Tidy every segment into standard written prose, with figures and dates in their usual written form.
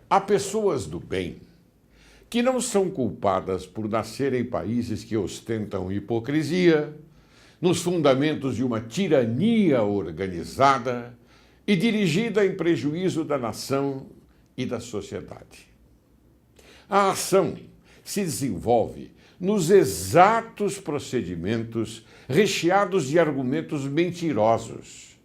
Há pessoas do bem que não são culpadas por nascerem em países que ostentam hipocrisia, nos fundamentos de uma tirania organizada e dirigida em prejuízo da nação e da sociedade. A ação se desenvolve nos exatos procedimentos recheados de argumentos mentirosos,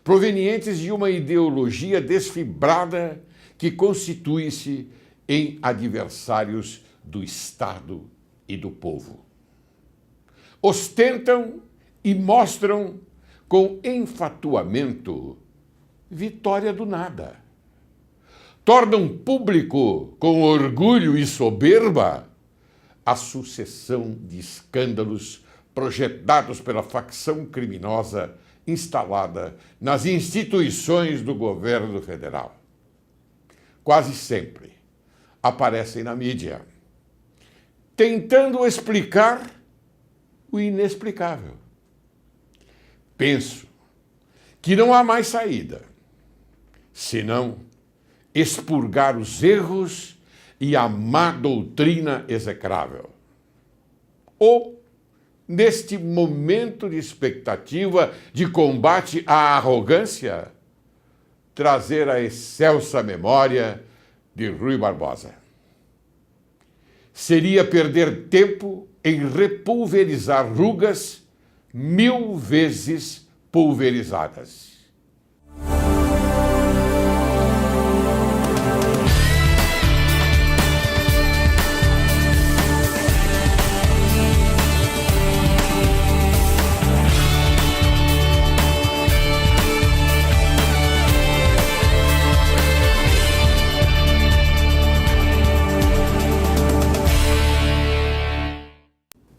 provenientes de uma ideologia desfibrada que constitui-se em adversários do Estado e do povo. Ostentam e mostram com enfatuamento vitória do nada. Tornam público, com orgulho e soberba, a sucessão de escândalos projetados pela facção criminosa instalada nas instituições do governo federal. Quase sempre aparecem na mídia, tentando explicar o inexplicável. Penso que não há mais saída, senão expurgar os erros e a má doutrina execrável. Ou, neste momento de expectativa de combate à arrogância, trazer a excelsa memória de Rui Barbosa. Seria perder tempo em repulverizar rugas 1000 vezes pulverizadas.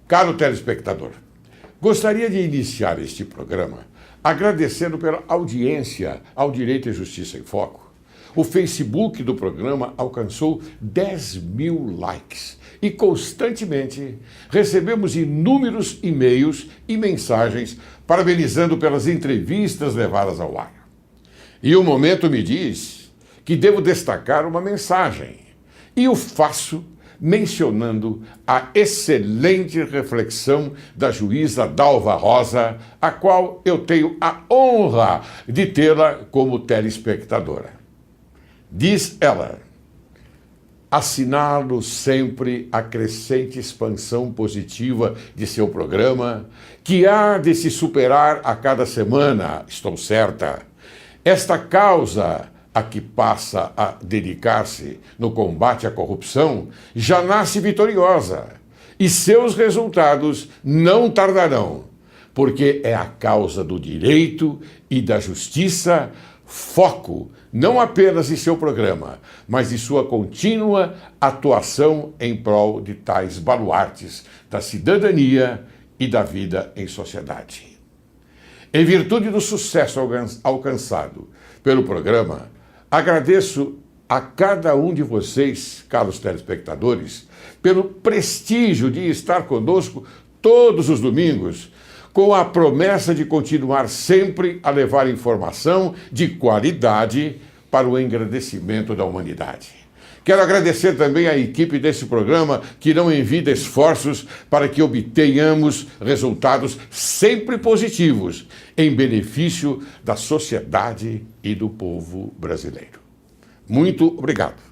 Caro telespectador, gostaria de iniciar este programa agradecendo pela audiência ao Direito e Justiça em Foco. O Facebook do programa alcançou 10.000 likes e constantemente recebemos inúmeros e-mails e mensagens parabenizando pelas entrevistas levadas ao ar. E o momento me diz que devo destacar uma mensagem, e o faço mencionando a excelente reflexão da juíza Dalva Rosa, a qual eu tenho a honra de tê-la como telespectadora. Diz ela: assinalo sempre a crescente expansão positiva de seu programa, que há de se superar a cada semana, estou certa. Esta causa a que passa a dedicar-se no combate à corrupção, já nasce vitoriosa, e seus resultados não tardarão, porque é a causa do direito e da justiça foco, não apenas de seu programa, mas de sua contínua atuação em prol de tais baluartes da cidadania e da vida em sociedade. Em virtude do sucesso alcançado pelo programa, agradeço a cada um de vocês, caros telespectadores, pelo prestígio de estar conosco todos os domingos, com a promessa de continuar sempre a levar informação de qualidade para o engrandecimento da humanidade. Quero agradecer também à equipe desse programa que não envida esforços para que obtenhamos resultados sempre positivos em benefício da sociedade e do povo brasileiro. Muito obrigado.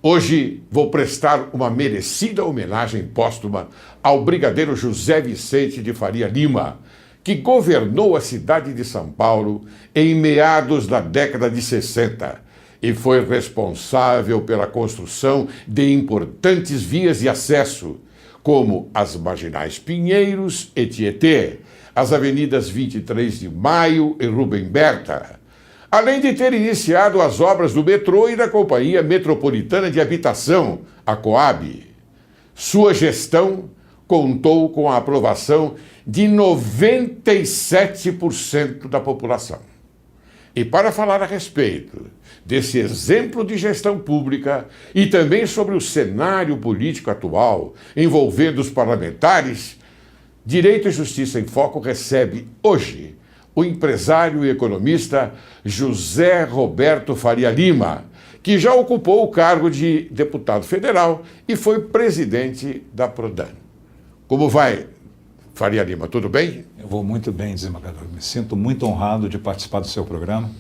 Hoje vou prestar uma merecida homenagem póstuma ao brigadeiro José Vicente de Faria Lima, que governou a cidade de São Paulo em meados da década de 60 e foi responsável pela construção de importantes vias de acesso, como as Marginais Pinheiros e Tietê, as avenidas 23 de Maio e Rubem Berta, além de ter iniciado as obras do metrô e da Companhia Metropolitana de Habitação, a Coab. Sua gestão contou com a aprovação de 97% da população. E para falar a respeito desse exemplo de gestão pública e também sobre o cenário político atual envolvendo os parlamentares, Direito e Justiça em Foco recebe hoje o empresário e economista José Roberto Faria Lima, que já ocupou o cargo de deputado federal e foi presidente da Prodan. Como vai, Faria Lima? Tudo bem? Eu vou muito bem, desembargador. Me sinto muito honrado de participar do seu programa.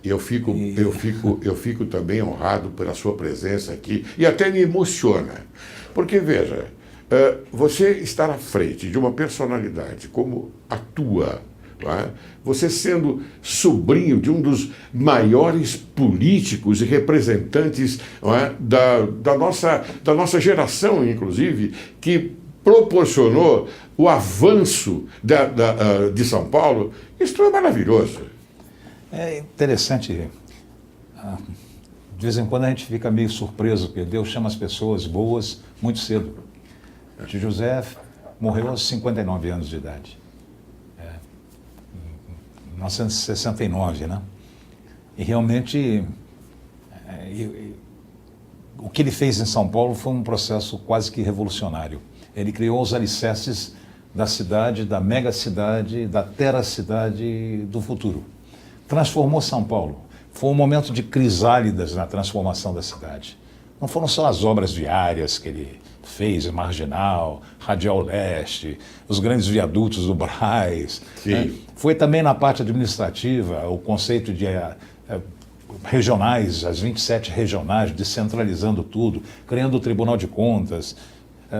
Eu fico também honrado pela sua presença aqui e até me emociona. Porque, veja, você estar à frente de uma personalidade como a tua, não é? Você sendo sobrinho de um dos maiores políticos e representantes, não é? da nossa geração, inclusive, que proporcionou o avanço de São Paulo, isso é maravilhoso. É interessante, de vez em quando a gente fica meio surpreso, porque Deus chama as pessoas boas muito cedo. O tio José morreu aos 59 anos de idade, em 1969, né? E realmente, o que ele fez em São Paulo foi um processo quase que revolucionário. Ele criou os alicerces da cidade, da megacidade, da teracidade do futuro. Transformou São Paulo. Foi um momento de crisálidas na transformação da cidade. Não foram só as obras viárias que ele fez, Marginal, Radial Leste, os grandes viadutos do Brás. Né? Foi também na parte administrativa, o conceito de regionais, as 27 regionais, descentralizando tudo, criando o Tribunal de Contas,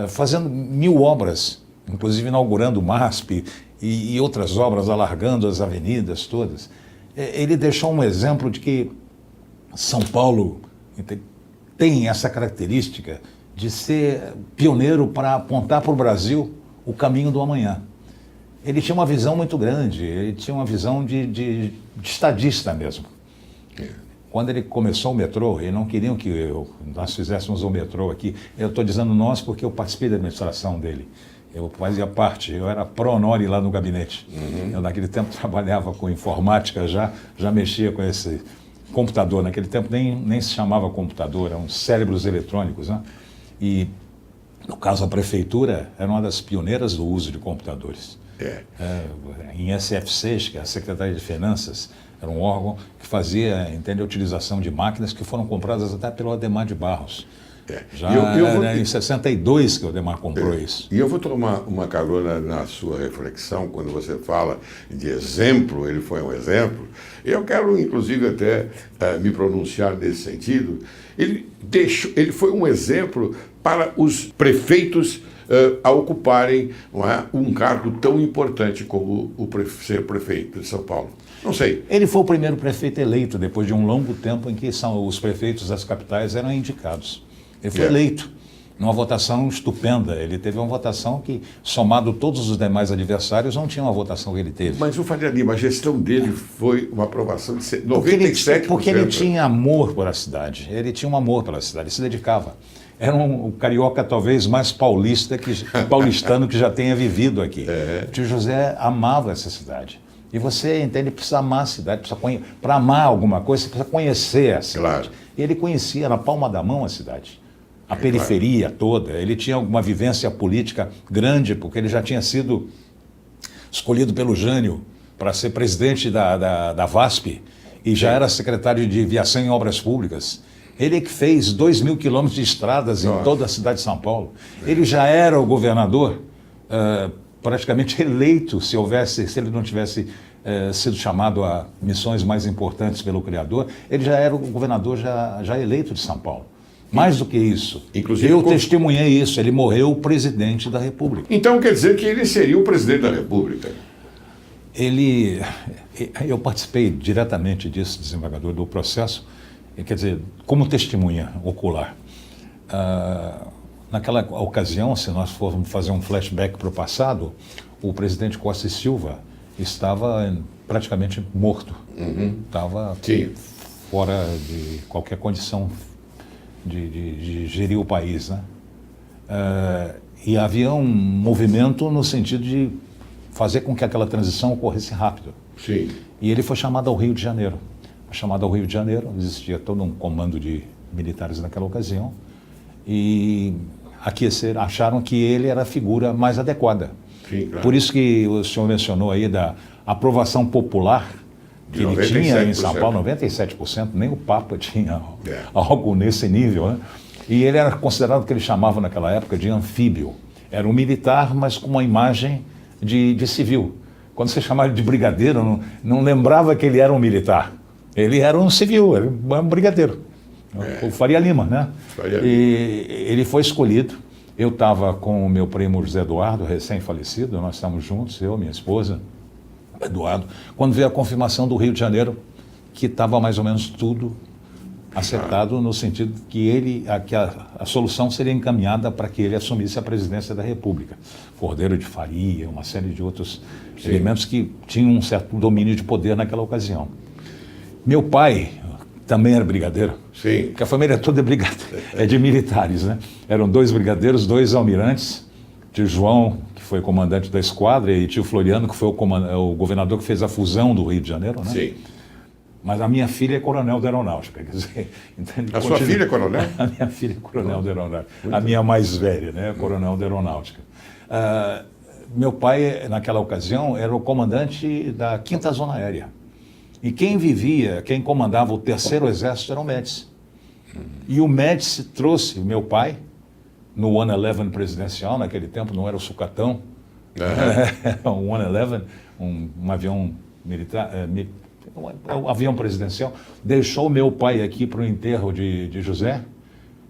fazendo 1000 obras, inclusive inaugurando o MASP e outras obras, alargando as avenidas todas. Ele deixou um exemplo de que São Paulo tem essa característica de ser pioneiro para apontar para o Brasil o caminho do amanhã. Ele tinha uma visão muito grande, ele tinha uma visão de estadista mesmo. Quando ele começou o metrô, e não queriam que nós fizéssemos o metrô aqui, eu estou dizendo nós porque eu participei da administração dele. Eu fazia parte, eu era pro honore lá no gabinete. Eu naquele tempo trabalhava com informática, já mexia com esse computador. Naquele tempo nem se chamava computador, eram cérebros eletrônicos, né? E, no caso, a prefeitura era uma das pioneiras do uso de computadores. Em SFCs, que é a Secretaria de Finanças, era um órgão que fazia, a utilização de máquinas que foram compradas até pelo Adhemar de Barros. Já em 62 que o Adhemar comprou isso. E eu vou tomar uma carona na sua reflexão, quando você fala de exemplo, ele foi um exemplo. Eu quero, inclusive, até me pronunciar nesse sentido. Ele foi um exemplo para os prefeitos a ocuparem, não é, um cargo tão importante como ser prefeito de São Paulo. Não sei. Ele foi o primeiro prefeito eleito, depois de um longo tempo em que os prefeitos das capitais eram indicados. Ele foi eleito numa votação estupenda. Ele teve uma votação que, somado todos os demais adversários, não tinha uma votação que ele teve. Mas o Faria Lima, a gestão dele foi uma aprovação de 97%. Porque ele tinha amor pela cidade. Ele tinha um amor pela cidade, ele se dedicava. Era um carioca talvez mais paulistano que já tenha vivido aqui. O tio José amava essa cidade. E você entende, precisa amar a cidade, para amar alguma coisa, você precisa conhecer a cidade. Claro. E ele conhecia na palma da mão a cidade. A periferia toda, ele tinha uma vivência política grande, porque ele já tinha sido escolhido pelo Jânio para ser presidente da VASP e já era secretário de Viação e Obras Públicas. Ele que fez 2.000 quilômetros de estradas em toda a cidade de São Paulo. Ele já era o governador praticamente eleito, se ele não tivesse sido chamado a missões mais importantes pelo Criador, ele já era o governador já eleito de São Paulo. Mais do que isso, inclusive, eu testemunhei isso, ele morreu presidente da República. Então quer dizer que ele seria o presidente da República? Eu participei diretamente disso, desembargador, do processo, quer dizer, como testemunha ocular. Naquela ocasião, se nós formos fazer um flashback para o passado, o presidente Costa e Silva estava praticamente morto. Estava fora de qualquer condição de gerir o país, né? E havia um movimento no sentido de fazer com que aquela transição ocorresse rápido. Sim. E ele foi chamado ao Rio de Janeiro. Chamado ao Rio de Janeiro, existia todo um comando de militares naquela ocasião, e acharam que ele era a figura mais adequada. Sim, claro. Por isso que o senhor mencionou aí da aprovação popular que ele tinha em São Paulo, 97%, nem o Papa tinha algo nesse nível, né? E ele era considerado o que eles chamavam naquela época de anfíbio. Era um militar, mas com uma imagem de civil. Quando você chamava ele de brigadeiro, não lembrava que ele era um militar. Ele era um civil, era um brigadeiro. O Faria Lima, né? E ele foi escolhido. Eu estava com o meu primo José Eduardo, recém-falecido, nós estávamos juntos, eu, minha esposa, Eduardo, quando veio a confirmação do Rio de Janeiro, que estava mais ou menos tudo acertado no sentido que a solução seria encaminhada para que ele assumisse a presidência da República. Cordeiro de Faria, uma série de outros elementos que tinham um certo domínio de poder naquela ocasião. Meu pai também era brigadeiro, porque a família toda é de militares, né? Eram 2 brigadeiros, 2 almirantes, tio João, que foi comandante da esquadra, e tio Floriano, que foi o governador que fez a fusão do Rio de Janeiro, né? Sim. Mas a minha filha é coronel da aeronáutica, quer dizer... A sua filha é coronel? A minha filha é coronel da aeronáutica. A minha mais velha, né, é coronel da aeronáutica. Meu pai, naquela ocasião, era o comandante da 5ª Zona Aérea. E quem comandava o 3º Exército era o Médici. E o Médici trouxe meu pai, no 111 presidencial, naquele tempo não era o Sucatão, era um 111, um avião militar... o avião presidencial, deixou meu pai aqui para o enterro de José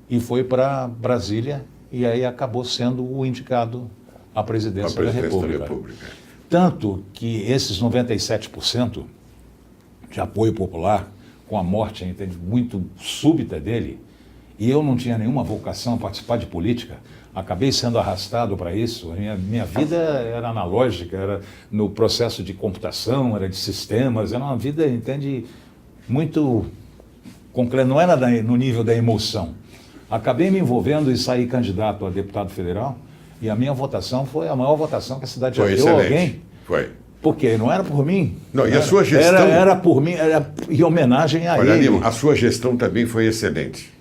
e foi para Brasília e aí acabou sendo o indicado à presidência da República. Tanto que esses 97% de apoio popular, com a morte muito súbita dele, e eu não tinha nenhuma vocação a participar de política, acabei sendo arrastado para isso. Minha vida era analógica, era no processo de computação, era de sistemas, era uma vida, entende, muito concreta, não era no nível da emoção. Acabei me envolvendo e saí candidato a deputado federal, e a minha votação foi a maior votação que a cidade já deu a alguém. Foi. Porque não era por mim. Não, e a sua gestão... Era por mim, era em homenagem a ele. Lima, a sua gestão também foi excelente.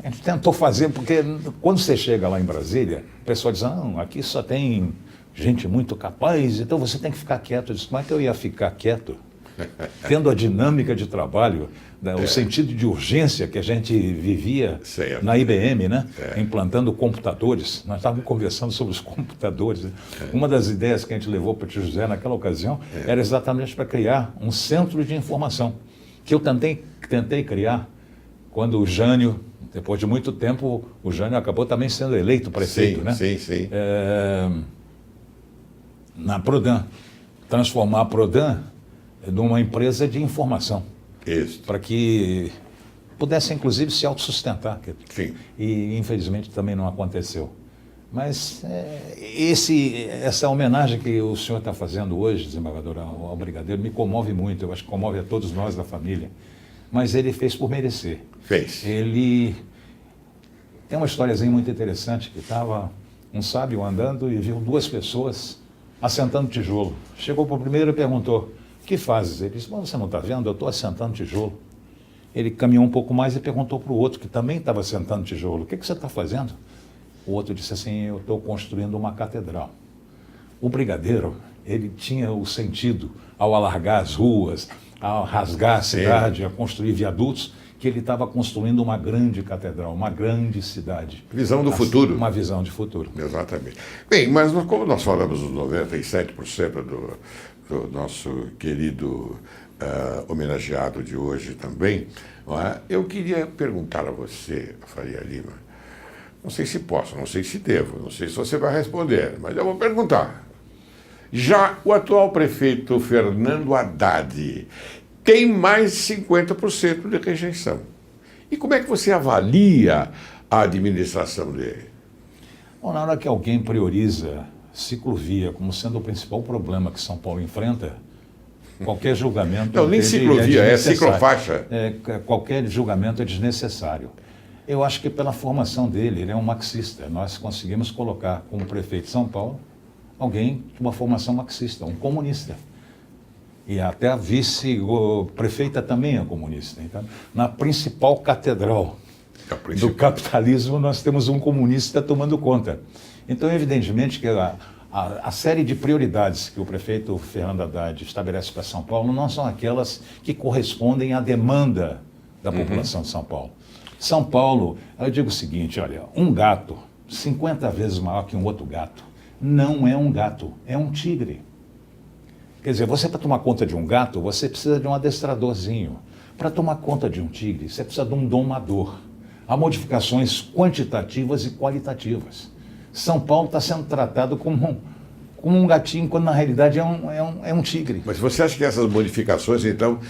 A gente tentou fazer, porque quando você chega lá em Brasília, o pessoal diz, não, aqui só tem gente muito capaz, então você tem que ficar quieto. Eu disse, como é que eu ia ficar quieto? Tendo a dinâmica de trabalho, o sentido de urgência que a gente vivia na IBM, né? Implantando computadores. Nós estávamos conversando sobre os computadores. Né? Uma das ideias que a gente levou para o tio José naquela ocasião era exatamente para criar um centro de informação, que eu tentei criar quando o Jânio, depois de muito tempo, o Jânio acabou também sendo eleito prefeito, né? Sim. Na Prodan. Transformar a Prodan numa empresa de informação. Isso. Para que pudesse, inclusive, se autossustentar. Sim. E, infelizmente, também não aconteceu. Mas essa homenagem que o senhor está fazendo hoje, desembargador, ao brigadeiro, me comove muito. Eu acho que comove a todos nós da família. Mas ele fez por merecer. Fez. Ele tem uma historiazinha muito interessante, que estava um sábio andando e viu 2 pessoas assentando tijolo. Chegou para o primeiro e perguntou, o que fazes? Ele disse, você não está vendo? Eu estou assentando tijolo. Ele caminhou um pouco mais e perguntou para o outro, que também estava assentando tijolo, o que você está fazendo? O outro disse assim, eu estou construindo uma catedral. O brigadeiro, ele tinha o sentido, ao alargar as ruas, a rasgar a cidade, a construir viadutos, que ele estava construindo uma grande catedral, uma grande cidade. Visão do futuro. Uma visão de futuro. Exatamente. Bem, mas como nós falamos dos 97% do nosso querido homenageado de hoje também, eu queria perguntar a você, Faria Lima, não sei se posso, não sei se devo, não sei se você vai responder, mas eu vou perguntar. Já o atual prefeito Fernando Haddad tem mais de 50% de rejeição. E como é que você avalia a administração dele? Bom, na hora que alguém prioriza ciclovia como sendo o principal problema que São Paulo enfrenta, qualquer julgamento... Não, nem ciclovia, é ciclofaixa. Qualquer julgamento é desnecessário. Eu acho que pela formação dele, ele é um marxista. Nós conseguimos colocar como prefeito de São Paulo alguém de uma formação marxista, um comunista. E até a vice-prefeita também é comunista. Então, na principal catedral do capitalismo, nós temos um comunista tomando conta. Então, evidentemente que A série de prioridades que o prefeito Fernando Haddad estabelece para São Paulo não são aquelas que correspondem à demanda da população de São Paulo. São Paulo, eu digo o seguinte, olha, um gato 50 vezes maior que um outro gato não é um gato, é um tigre. Quer dizer, você para tomar conta de um gato, você precisa de um adestradorzinho. Para tomar conta de um tigre, você precisa de um domador. Há modificações quantitativas e qualitativas. São Paulo está sendo tratado como um gatinho, quando na realidade é um tigre. Mas você acha que essas modificações, então,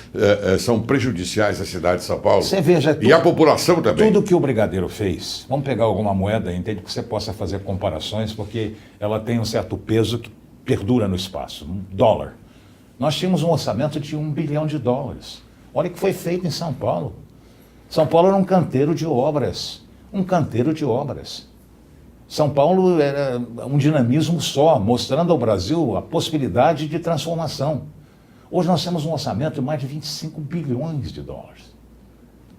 são prejudiciais à cidade de São Paulo? Você veja... E à população também? Tudo que o Brigadeiro fez, vamos pegar alguma moeda, entende, que você possa fazer comparações, porque ela tem um certo peso que perdura no espaço. Um dólar. Nós tínhamos um orçamento de US$1 bilhão. Olha o que foi feito em São Paulo. São Paulo era um canteiro de obras. Um canteiro de obras. São Paulo era um dinamismo só, mostrando ao Brasil a possibilidade de transformação. Hoje nós temos um orçamento de mais de US$25 bilhões.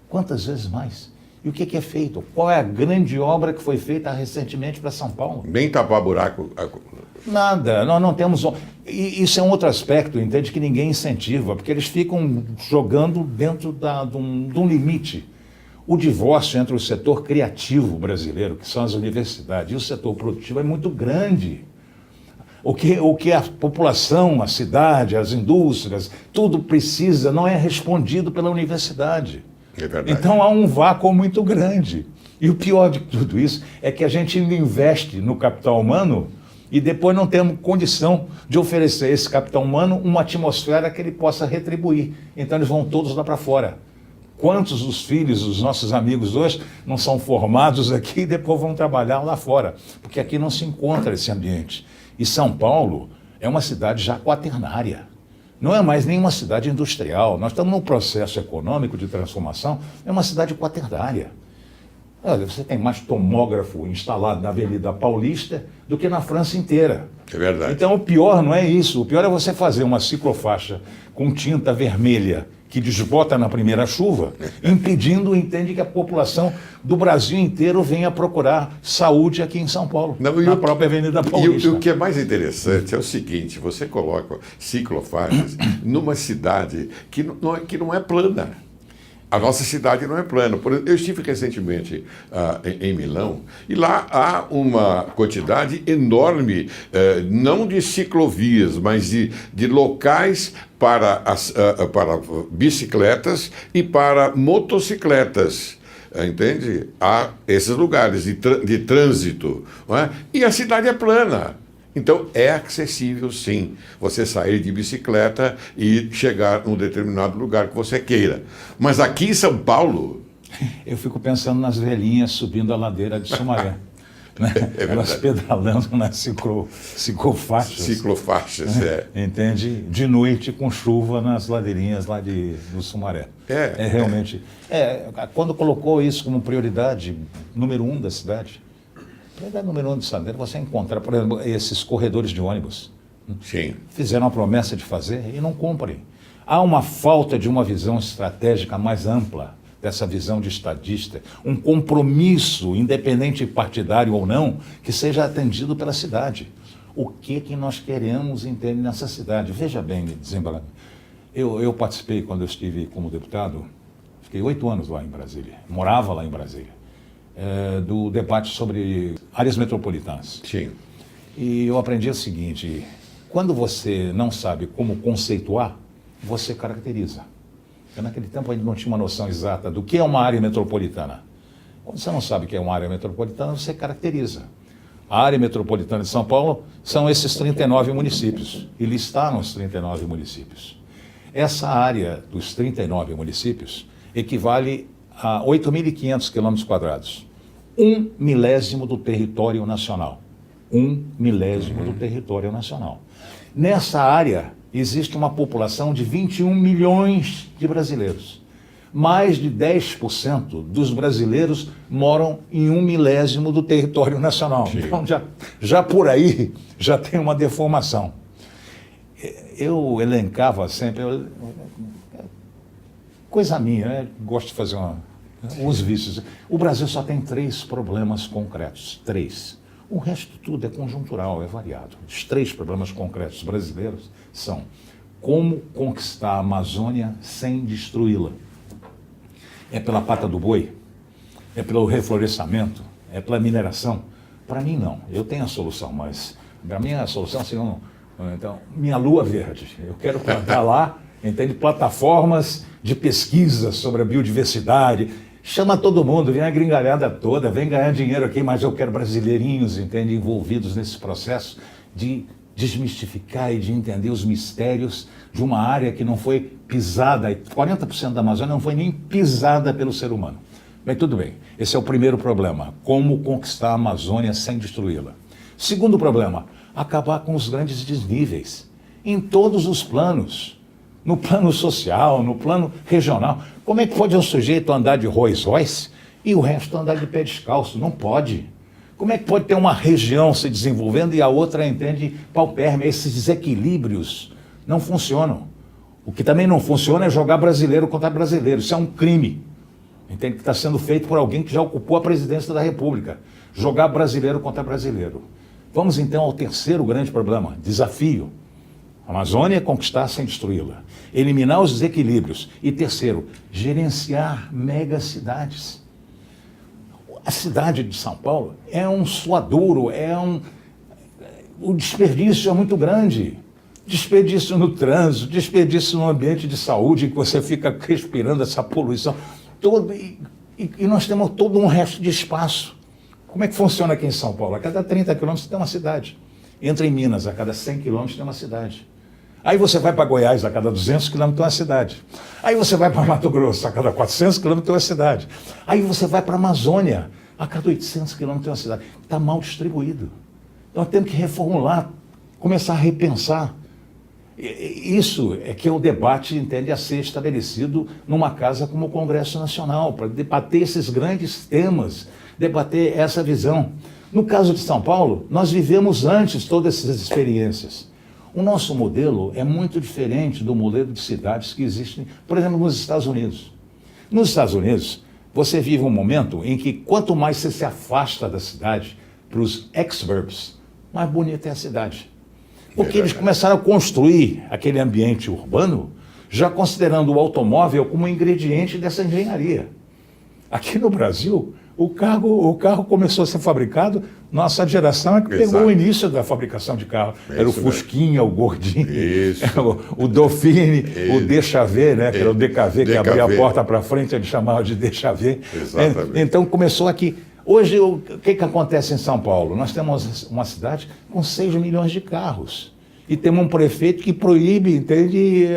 Quantas vezes mais? E o que é feito? Qual é a grande obra que foi feita recentemente para São Paulo? Nem tapar buraco. Nada, nós não temos... E isso é um outro aspecto, entende, que ninguém incentiva, porque eles ficam jogando dentro de um limite. O divórcio entre o setor criativo brasileiro, que são as universidades, e o setor produtivo é muito grande. O que a população, a cidade, as indústrias, tudo precisa, não é respondido pela universidade. É verdade. Então há um vácuo muito grande. E o pior de tudo isso é que a gente investe no capital humano e depois não temos condição de oferecer a esse capital humano uma atmosfera que ele possa retribuir. Então eles vão todos lá para fora. Quantos dos filhos dos nossos amigos hoje não são formados aqui e depois vão trabalhar lá fora? Porque aqui não se encontra esse ambiente. E São Paulo é uma cidade já quaternária. Não é mais nenhuma cidade industrial. Nós estamos num processo econômico de transformação. É uma cidade quaternária. Olha, você tem mais tomógrafo instalado na Avenida Paulista do que na França inteira. É verdade. Então o pior não é isso. O pior é você fazer uma ciclofaixa com tinta vermelha que desbota na primeira chuva, impedindo, entende, que a população do Brasil inteiro venha procurar saúde aqui em São Paulo, na própria Avenida Paulista. E o que é mais interessante é o seguinte, você coloca ciclofaixas numa cidade que não é plana. A nossa cidade não é plana. Eu estive recentemente em Milão e lá há uma quantidade enorme, não de ciclovias, mas de locais para bicicletas e para motocicletas. Entende? Há esses lugares de trânsito. Não é? E a cidade é plana. Então, é acessível, sim, você sair de bicicleta e chegar num determinado lugar que você queira. Mas aqui em São Paulo... Eu fico pensando nas velhinhas subindo a ladeira de Sumaré. Né? Elas pedalando nas ciclofaixas. Ciclofaixas, Entende? De noite com chuva nas ladeirinhas lá do Sumaré. Realmente... quando colocou isso como prioridade número 1 da cidade... número 1 de Sandeiro, você encontra, por exemplo, esses corredores de ônibus. Sim. Fizeram a promessa de fazer e não cumprem. Há uma falta de uma visão estratégica mais ampla, dessa visão de estadista, um compromisso, independente partidário ou não, que seja atendido pela cidade. O que nós queremos entender nessa cidade? Veja bem, desembargador, eu participei, quando eu estive como deputado, fiquei 8 anos lá em Brasília, morava lá em Brasília. Do debate sobre áreas metropolitanas. Sim. E eu aprendi o seguinte, quando você não sabe como conceituar, você caracteriza. Porque naquele tempo a gente não tinha uma noção exata do que é uma área metropolitana. Quando você não sabe o que é uma área metropolitana, você caracteriza. A área metropolitana de São Paulo são esses 39 municípios, e listaram os 39 municípios. Essa área dos 39 municípios equivale a 8.500 km². 1/1000 do território nacional. 1/1000 do território nacional. Nessa área existe uma população de 21 milhões de brasileiros. Mais de 10% dos brasileiros moram em 1/1000 do território nacional. Sim. Então já por aí já tem uma deformação. Eu elencava sempre, coisa minha, né? Gosto de fazer uns vícios. O Brasil só tem 3 problemas concretos. 3. O resto tudo é conjuntural, é variado. Os 3 problemas concretos brasileiros são como conquistar a Amazônia sem destruí-la. É pela pata do boi? É pelo reflorestamento? É pela mineração? Para mim, não. Eu tenho a solução, mas para mim a solução seria então, minha lua verde. Eu quero plantar lá, entende, plataformas de pesquisa sobre a biodiversidade. Chama todo mundo, vem a gringalhada toda, vem ganhar dinheiro aqui, mas eu quero brasileirinhos, entende, envolvidos nesse processo de desmistificar e de entender os mistérios de uma área que não foi pisada, 40% da Amazônia não foi nem pisada pelo ser humano. Bem, tudo bem, esse é o primeiro problema, como conquistar a Amazônia sem destruí-la. Segundo problema, acabar com os grandes desníveis, em todos os planos, no plano social, no plano regional. Como é que pode um sujeito andar de Rolls Royce e o resto andar de pé descalço? Não pode. Como é que pode ter uma região se desenvolvendo e a outra, entende, paupérrima? Esses desequilíbrios não funcionam. O que também não funciona é jogar brasileiro contra brasileiro. Isso é um crime, entende, que está sendo feito por alguém que já ocupou a presidência da República. Jogar brasileiro contra brasileiro. Vamos então ao terceiro grande problema, desafio. A Amazônia é conquistar sem destruí-la. Eliminar os desequilíbrios. E terceiro, gerenciar megacidades. A cidade de São Paulo é um suadouro, o desperdício é muito grande. Desperdício no trânsito, desperdício no ambiente de saúde, que você fica respirando essa poluição. E nós temos todo um resto de espaço. Como é que funciona aqui em São Paulo? A cada 30 quilômetros tem uma cidade. Entra em Minas, a cada 100 quilômetros tem uma cidade. Aí você vai para Goiás, a cada 200 quilômetros tem uma cidade. Aí você vai para Mato Grosso, a cada 400 quilômetros tem uma cidade. Aí você vai para a Amazônia, a cada 800 quilômetros tem uma cidade. Está mal distribuído. Então temos que reformular, começar a repensar. Isso é que é o debate, entende, a ser estabelecido numa casa como o Congresso Nacional, para debater esses grandes temas, debater essa visão. No caso de São Paulo, nós vivemos antes todas essas experiências. O nosso modelo é muito diferente do modelo de cidades que existem, por exemplo, nos Estados Unidos. Nos Estados Unidos, você vive um momento em que quanto mais você se afasta da cidade para os exurbs, mais bonita é a cidade. Porque eles começaram a construir aquele ambiente urbano, já considerando o automóvel como ingrediente dessa engenharia. Aqui no Brasil, o carro começou a ser fabricado, nossa geração é que pegou o início da fabricação de carro. Era o Fusquinha, o Gordinho, o Dauphine, o DeChavé, né? Que era o DKV, que abria a porta para frente, ele chamava de DeChavé. Então começou aqui. Hoje, o que acontece em São Paulo? Nós temos uma cidade com 6 milhões de carros. E temos um prefeito que proíbe, entende,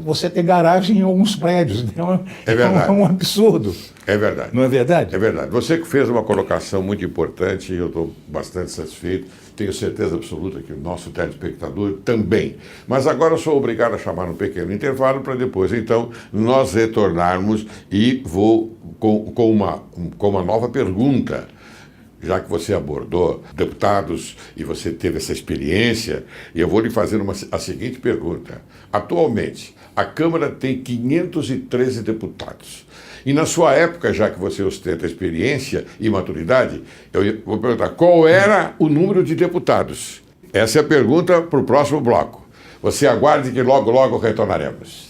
você ter garagem em alguns prédios. Então, é verdade. É um absurdo. É verdade. Não é verdade? É verdade. Você que fez uma colocação muito importante, e eu estou bastante satisfeito, tenho certeza absoluta que o nosso telespectador também. Mas agora eu sou obrigado a chamar um pequeno intervalo para depois, então, nós retornarmos e vou com uma nova pergunta. Já que você abordou deputados e você teve essa experiência, eu vou lhe fazer a seguinte pergunta. Atualmente, a Câmara tem 513 deputados. E na sua época, já que você ostenta experiência e maturidade, eu vou perguntar, qual era o número de deputados? Essa é a pergunta para o próximo bloco. Você aguarde que logo, logo retornaremos.